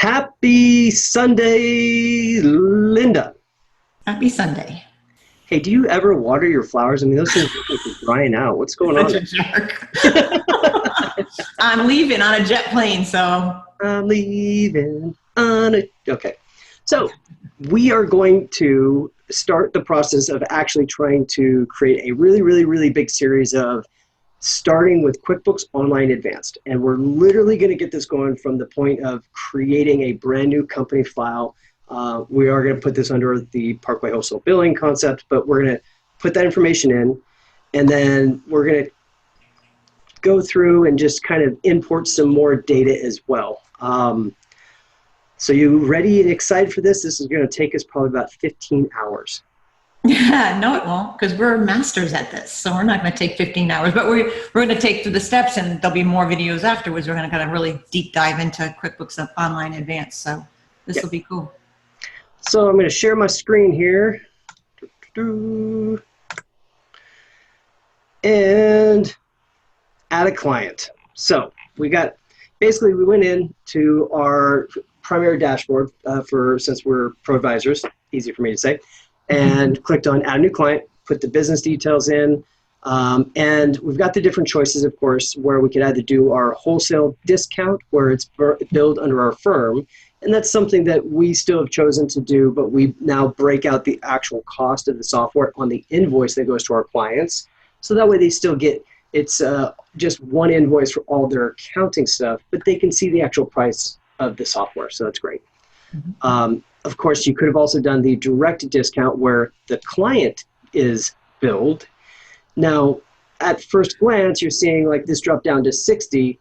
Happy Sunday, Linda. Happy Sunday. Hey, do you ever water your flowers? I mean, those things look like they're drying out. What's going Such on? a jerk. I'm leaving on a jet plane, so. I'm leaving on a... Okay. So we are going to start the process of actually trying to create a really big series of starting with QuickBooks Online Advanced. And we're literally going to get this going from the point of creating a brand new company file. We are going to put this under the Parkway Wholesale Billing concept, but we're going to put that information in, and then we're going to go through and just kind of import some more data as well. So you ready and excited for this? This is going to take us probably about 15 hours. Yeah, no, it won't, because we're masters at this. So we're not going to take 15 hours, but we're going to take through the steps, and there'll be more videos afterwards. We're going to kind of really deep dive into QuickBooks Online Advanced. So this will be cool. So I'm going to share my screen here. And add a client. So we got, basically we went into our primary dashboard since we're pro advisors, easy for me to say, and clicked on add a new client, put the business details in, and we've got the different choices, of course, where we could either do our wholesale discount where it's billed under our firm, and that's something that we still have chosen to do, but we now break out the actual cost of the software on the invoice that goes to our clients. So that way they still get, it's just one invoice for all their accounting stuff, but they can see the actual price of the software, so that's great. Of course, you could have also done the direct discount where the client is billed. Now, at first glance, you're seeing like this drop down to 60.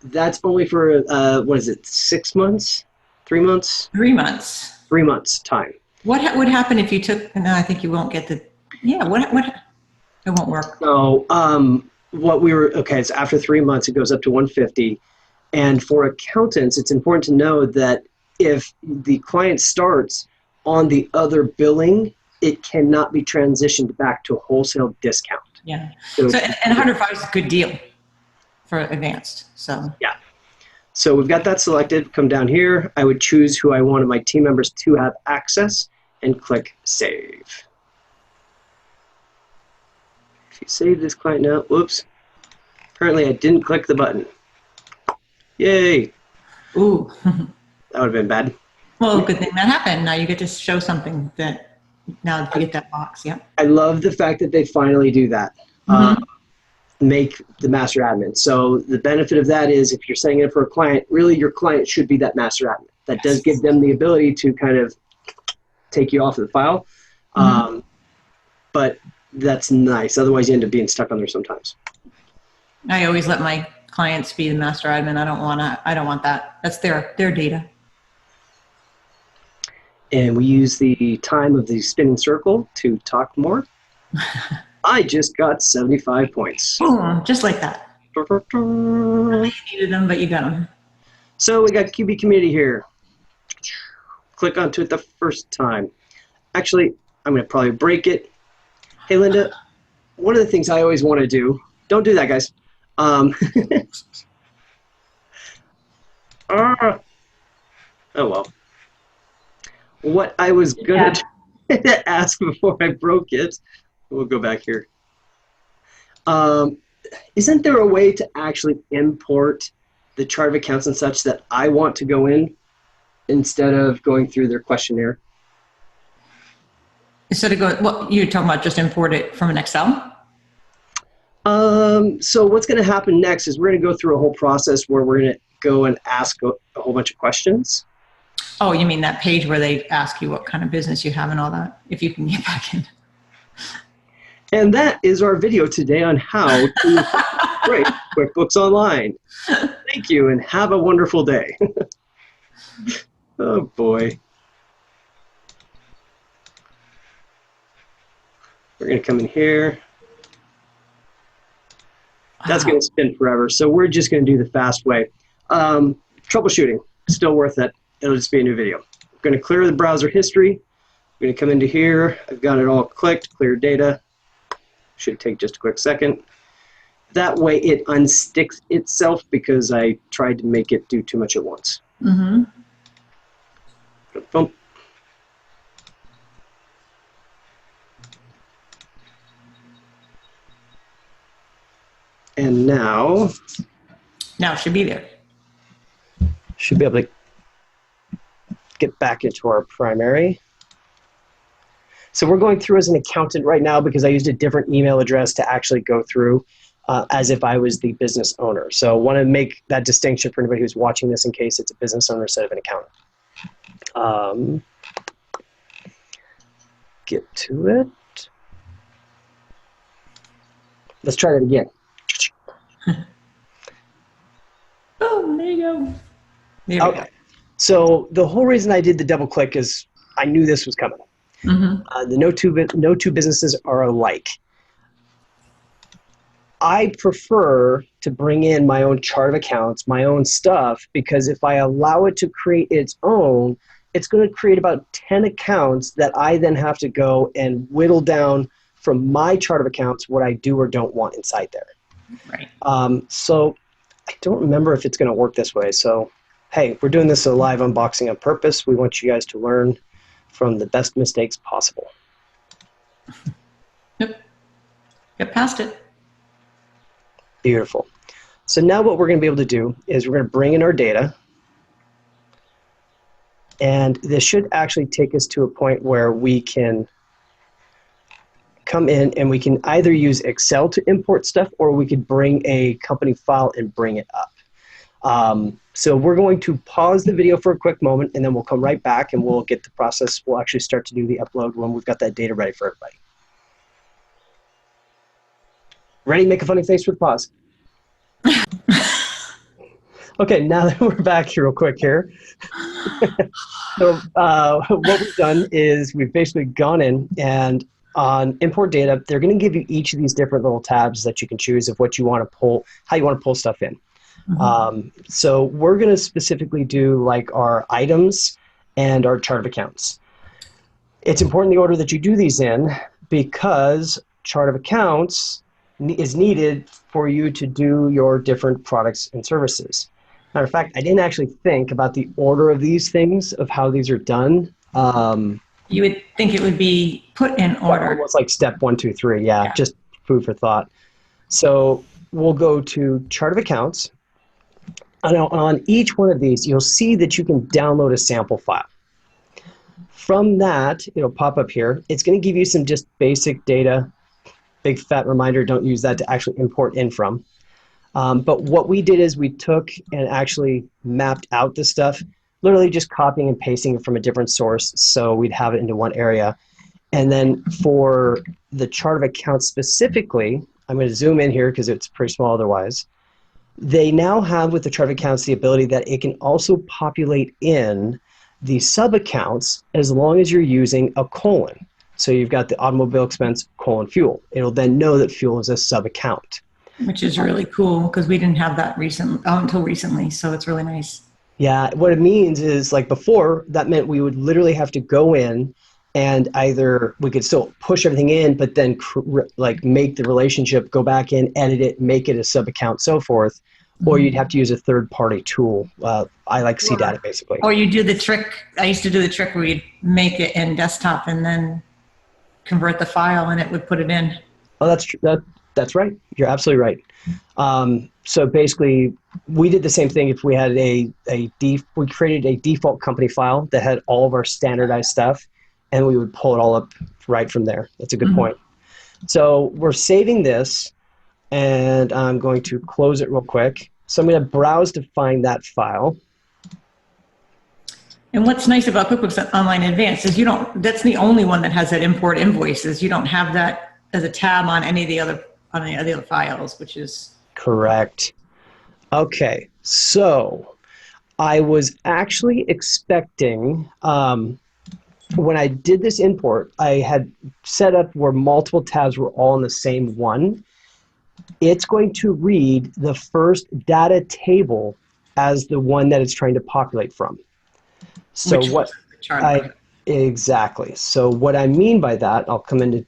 That's only for, what is it, 6 months? 3 months? 3 months. 3 months time. What would happen if you took, no, I think you won't get the, yeah, what, it won't work. So so after 3 months, it goes up to 150. And for accountants, it's important to know that if the client starts on the other billing, it cannot be transitioned back to a wholesale discount. Yeah. So and 105 is a good deal for advanced. So yeah. So we've got that selected. Come down here. I would choose who I wanted my team members to have access and click Save. If you save this client now, whoops. Apparently I didn't click the button. Yay. Ooh. That would have been bad. Well, good thing that happened. Now you get to show something that, now you get that box, yeah. I love the fact that they finally do that. Make the master admin. So the benefit of that is if you're setting it up for a client, really your client should be that master admin. That does give them the ability to kind of take you off of the file. But that's nice. Otherwise you end up being stuck on there sometimes. I always let my clients be the master admin. I don't want that. That's their data. And we use the time of the spinning circle to talk more. I just got 75 points. Boom, just like that. You needed them, but you got them. So we got QB Community here. Click onto it the first time. Actually, I'm going to probably break it. Hey, Linda, one of the things I always want to do, don't do that, guys. Oh, well. What I was going to ask before I broke it, we'll go back here. Isn't there a way to actually import the chart of accounts and such that I want to go in instead of going through their questionnaire? Instead of going, what you're talking about, just import it from an Excel? So what's going to happen next is we're going to go through a whole process where we're going to go and ask a whole bunch of questions. Oh, you mean that page where they ask you what kind of business you have and all that, if you can get back in. And that is our video today on how to create QuickBooks Online. Thank you and have a wonderful day. Oh boy. We're going to come in here. That's going to spin forever. So we're just going to do the fast way. Troubleshooting, still worth it. It'll just be a new video. We're going to clear the browser history. I'm going to come into here. I've got it all clicked, clear data. Should take just a quick second. That way it unsticks itself because I tried to make it do too much at once. Boom. And now Now it should be there. should be able to get back into our primary. So we're going through as an accountant right now because I used a different email address to actually go through as if I was the business owner. So I want to make that distinction for anybody who's watching this in case it's a business owner instead of an accountant. Get to it. Let's try that again. Oh, there you go. There we go. So the whole reason I did the double click is I knew this was coming. The no two businesses are alike. I prefer to bring in my own chart of accounts, my own stuff, because if I allow it to create its own, it's going to create about 10 accounts that I then have to go and whittle down from my chart of accounts what I do or don't want inside there. Right. So I don't remember if it's going to work this way. So, hey, we're doing this a live unboxing on purpose. We want you guys to learn from the best mistakes possible. Yep. Get past it. Beautiful. So now what we're going to be able to do is we're going to bring in our data. And this should actually take us to a point where we can come in and we can either use Excel to import stuff or we could bring a company file and bring it up. So we're going to pause the video for a quick moment and then we'll come right back and we'll get the process. We'll actually start to do the upload when we've got that data ready for everybody. Ready? Make a funny face with pause. Okay, now that we're back here real quick here. So what we've done is we've basically gone in and on import data, they're going to give you each of these different little tabs that you can choose of what you want to pull, how you want to pull stuff in. So we're going to specifically do like our items and our chart of accounts. It's important the order that you do these in because chart of accounts is needed for you to do your different products and services. Matter of fact, I didn't actually think about the order of these things, of how these are done. You would think it would be put in order. Almost like step 1, 2, 3. Yeah, just food for thought. So we'll go to chart of accounts. And on each one of these, you'll see that you can download a sample file. From that, it'll pop up here. It's going to give you some just basic data. Big fat reminder, don't use that to actually import in from. But what we did is we took and actually mapped out the stuff, literally just copying and pasting it from a different source so we'd have it into one area. And then for the chart of accounts specifically, I'm going to zoom in here because it's pretty small otherwise. They now have with the chart of accounts the ability that it can also populate in the sub-accounts as long as you're using a colon. So you've got the automobile expense, colon, fuel. It'll then know that fuel is a sub-account. Which is really cool because we didn't have that until recently, so it's really nice. Yeah, what it means is like before, that meant we would literally have to go in and either we could still push everything in, but then like make the relationship, go back in, edit it, make it a sub-account, so forth, or you'd have to use a third-party tool. I like CData basically. Or you do the trick, I used to do the trick where you'd make it in desktop and then convert the file and it would put it in. Oh, that's right. You're absolutely right. So basically, we did the same thing. If we had we created a default company file that had all of our standardized stuff, and we would pull it all up right from there. That's a good point. So we're saving this, and I'm going to close it real quick. So I'm going to browse to find that file. And what's nice about QuickBooks Online Advanced is that's the only one that has that import invoices. You don't have that as a tab on any of the other files, which is correct. Okay, so I was actually expecting, when I did this import, I had set up where multiple tabs were all in the same one. It's going to read the first data table as the one that it's trying to populate from. So exactly. So what I mean by that, I'll come into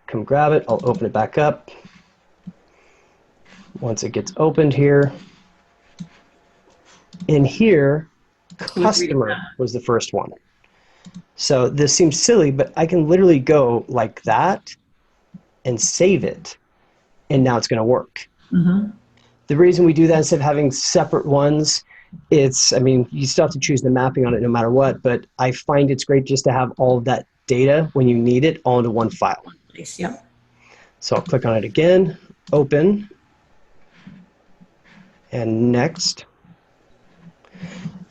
come grab it, I'll open it back up. Once it gets opened here, in here, customer was the first one. So this seems silly, but I can literally go like that and save it, and now it's going to work. Mm-hmm. The reason we do that instead of having separate ones, I mean, you still have to choose the mapping on it no matter what, but I find it's great just to have all of that data when you need it all into one file. Place, yep. So I'll click on it again, open, and next.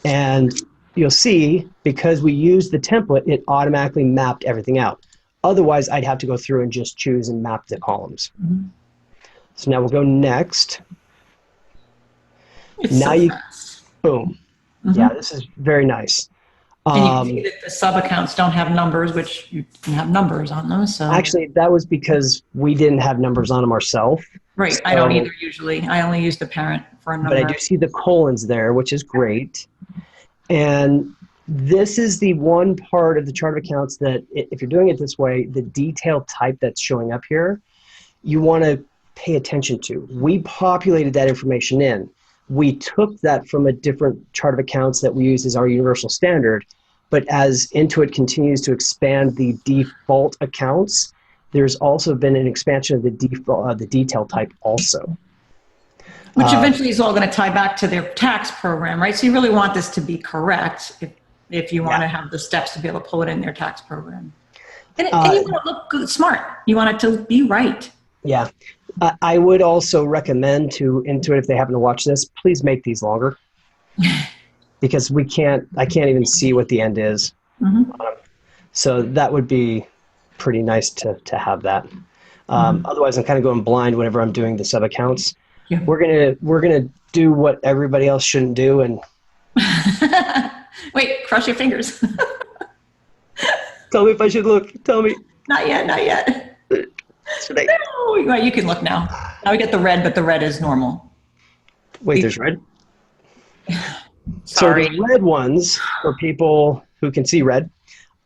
And you'll see, because we used the template, it automatically mapped everything out. Otherwise, I'd have to go through and just choose and map the columns. Mm-hmm. So now we'll go next. It's Now so you, fast. boom. Mm-hmm. Yeah, this is very nice. And you can see that the sub accounts don't have numbers, which you can have numbers on them. So Actually, that was because we didn't have numbers on them ourselves. right, I don't either usually. I only use the parent for a number. But I do see the colons there, which is great. And this is the one part of the chart of accounts that, if you're doing it this way, the detail type that's showing up here, you want to pay attention to. We populated that information in. We took that from a different chart of accounts that we use as our universal standard. But as Intuit continues to expand the default accounts, there's also been an expansion of the default, the detail type also. Which eventually is all going to tie back to their tax program, right? So you really want this to be correct if you want to have the steps to be able to pull it in their tax program. And you want to look good, smart. You want it to be right. Yeah. I would also recommend to Intuit, if they happen to watch this, please make these longer. Because I can't even see what the end is. Mm-hmm. So that would be pretty nice to have that. Otherwise, I'm kind of going blind whenever I'm doing the sub accounts. Yeah. We're gonna do what everybody else shouldn't do, and wait, cross your fingers. tell me if I should look. Tell me. Not yet, not yet. No, well, you can look now. Now we get the red, but the red is normal. Wait, there's red? Sorry. So the red ones, for people who can see red,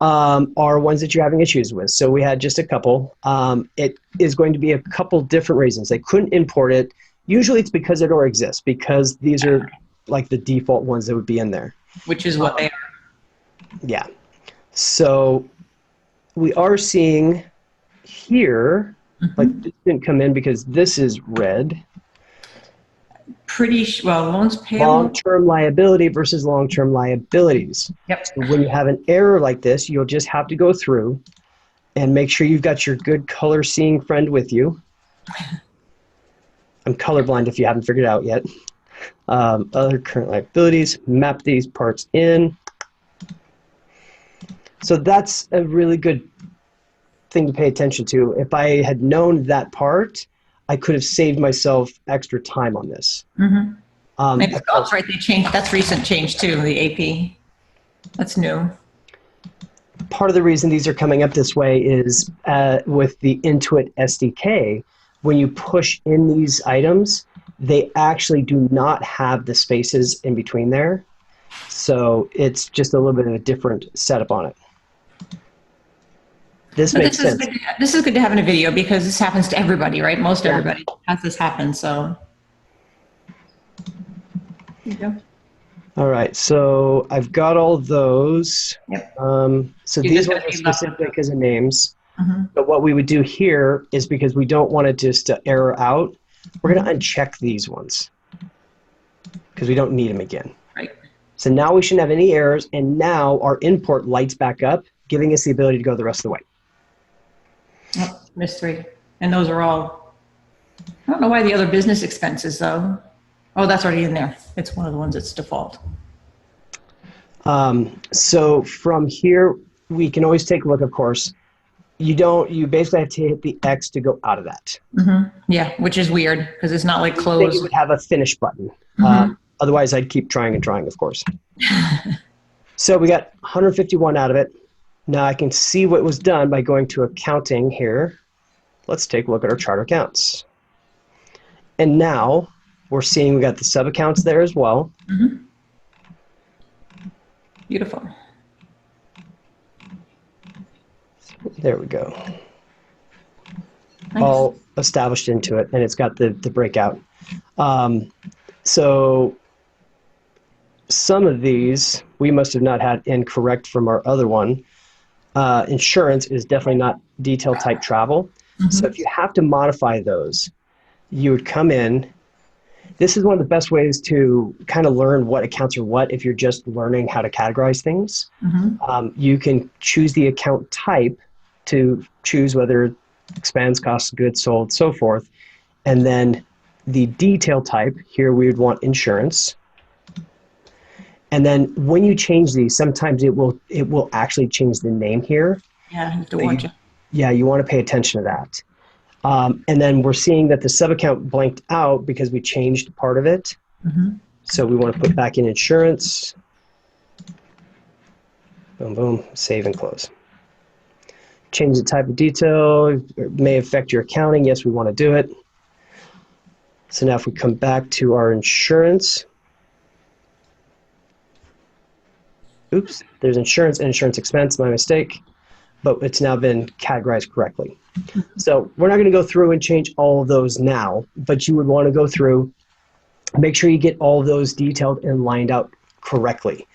are ones that you're having issues with. So we had just a couple. It is going to be a couple different reasons. They couldn't import it. Usually it's because it already exists, because these are like the default ones that would be in there. Which is what they are. Yeah. So we are seeing here, like this didn't come in because this is red. Loans payable. Long-term liability versus long-term liabilities. Yep. So when you have an error like this, you'll just have to go through and make sure you've got your good color seeing friend with you. I'm colorblind if you haven't figured it out yet. Other current liabilities, map these parts in. So that's a really good thing to pay attention to. If I had known that part, I could have saved myself extra time on this. Mm-hmm. That's right. They changed. That's recent change too. The AP. That's new. Part of the reason these are coming up this way is with the Intuit SDK. When you push in these items, they actually do not have the spaces in between there. So it's just a little bit of a different setup on it. This makes sense. This is good to have in a video because this happens to everybody, right? Most everybody has this happen. So. There you go. All right, so I've got all those. Yep. So these ones are specific because of names. Mm-hmm. But what we would do here is, because we don't want it just to error out, we're going to uncheck these ones because we don't need them again. Right. So now we shouldn't have any errors, and now our import lights back up, giving us the ability to go the rest of the way. Oh, missed 3. And those are all, I don't know why the other business expenses though. Oh, that's already in there. It's one of the ones that's default. So from here, we can always take a look, of course. You basically have to hit the X to go out of that. Mm-hmm. Yeah, which is weird because it's not like close. I think it would have a finish button. Mm-hmm. Otherwise, I'd keep trying and trying, of course. So we got 151 out of it. Now I can see what was done by going to accounting here. Let's take a look at our chart accounts. And now we're seeing we got the sub accounts there as well. Mm-hmm. Beautiful. There we go. Nice. All established into it, and it's got the breakout. So some of these we must have not had incorrect from our other one. Insurance is definitely not detail type travel. So if you have to modify those, you would come in. This is one of the best ways to kind of learn what accounts are what if you're just learning how to categorize things. You can choose the account type to choose whether expense, cost of goods sold, so forth. And then the detail type, here we would want insurance. And then when you change these, sometimes it will actually change the name here. Yeah, I have to So watch it. yeah, you want to pay attention to that. And then we're seeing that the sub-account blanked out because we changed part of it. So we want to put back in insurance. Boom, boom, save and close. Change the type of detail. It may affect your accounting. Yes, we want to do it. So now if we come back to our insurance, oops, there's insurance and insurance expense, my mistake, but it's now been categorized correctly. So we're not going to go through and change all of those now, but you would want to go through, make sure you get all of those detailed and lined out correctly.